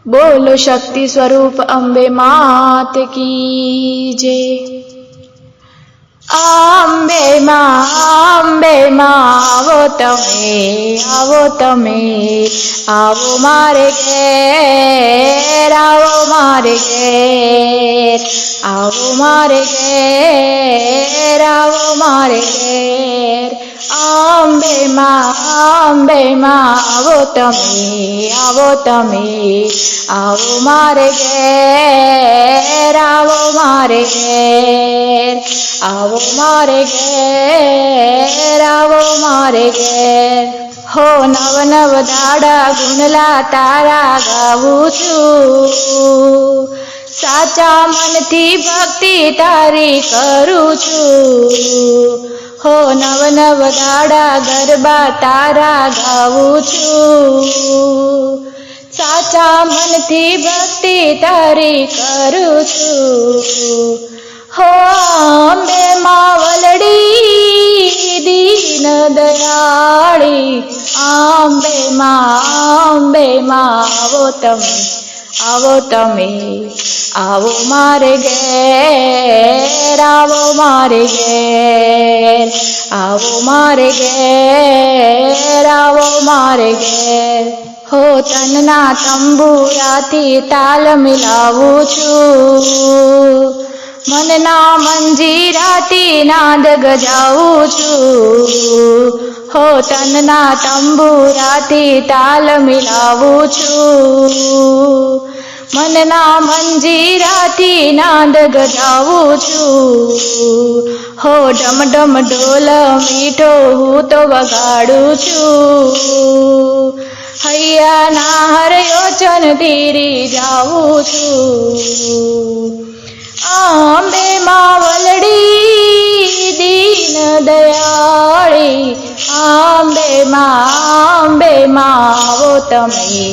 बोलो शक्ति स्वरूप अम्बे मात की जय। अम्बे माँ आवो तमे आवो मारे घेर, आवो मारे घेर, आवो मारे घेर, आवो मारे घेर। अम्बे माँ आवो तमे आवो मारे घेर, आवो मारे घेर, आवो मारे घेर, आवो मारे घेर। हो नव नव दाड़ा गुणला तारा गावुं छुं, साचा मनथी भक्ति तारी करूं छुं। हो नव नव दाड़ा गरबा तारा गावुं छुं, साचा मनथी भक्ति तारी करूं छुं। हो अम्बे माँ वलड़ी दीन दयाળી, अम्बे माँ आवो तमे आवो मारे घेर, आवो मारे घेर, आवो मारे घेर, आवो मारे घेर। हो तनना तंबूराथी ताल मिलावुं छुं, मनना मंजीराथी नाद गजावुं छुं। हो तनना तंबूराथी ताल मिलावुं छुं, मनना मंजीराथी नाद गजावुं छुं। हो डम डम ढोल मीठो हूँ तो वगाड़ूं छुं, हैया ना हरयोचन तीरी जाऊं छुं। अम्बे माँ वलड़ी दीन दयाળી, अम्बे माँ आवो तमे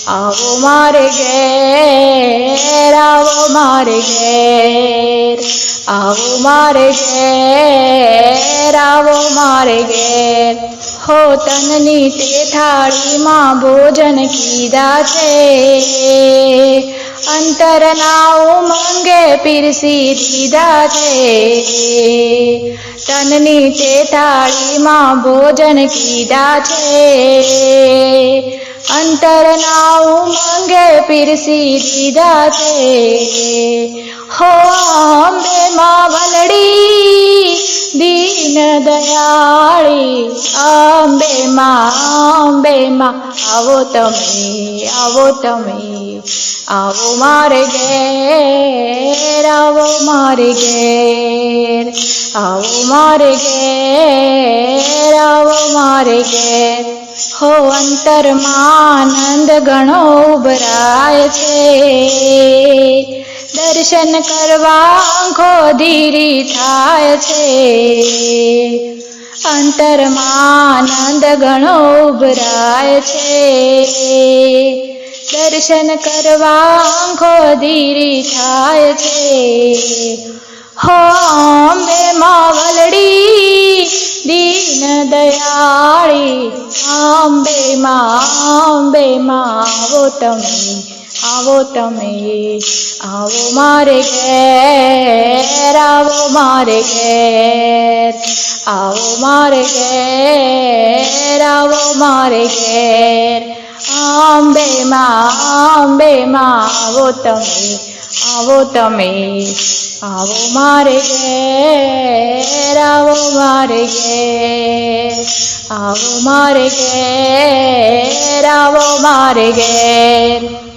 आवो मारे घेर, आवो मारे घेर, आवो मारे घेर, आवो मारे घेर। हो तननी ते थाળી मां भोजन कीधा छे, अंतरना उमंगे पीरसी दीधा छे। तननी ते थाળી मां भोजन कीधा छे, अंतरना उमंगे पीरसी दीधा छे। हो अम्बे माँ वलड़ी दीन दयाળી, अम्बे माँ आवो तमे आवो मारे घेर, आवो मारे घेर, आवो मारे घेर, आवो मारे घेर। हो अंतर आनंद घणो उभराय छे, दर्शन करवा आंखो धीरी थाय छे। अंतर आनंद घणो उभराय छे, दर्शन करवा आंखो धीरी थाय छे। हो अम्बे माँ वलड़ी दीन दयाળી, अम्बे माँ आवो तमे आवो मारे घेर, आवो मारे घेर, आवो मारे घेर, आवो मारे घेर। अम्बे माँ आवो तमे आवो मारे घेर, आवो मारे घेर, आवो मारे घेर, आवो मारे घेर।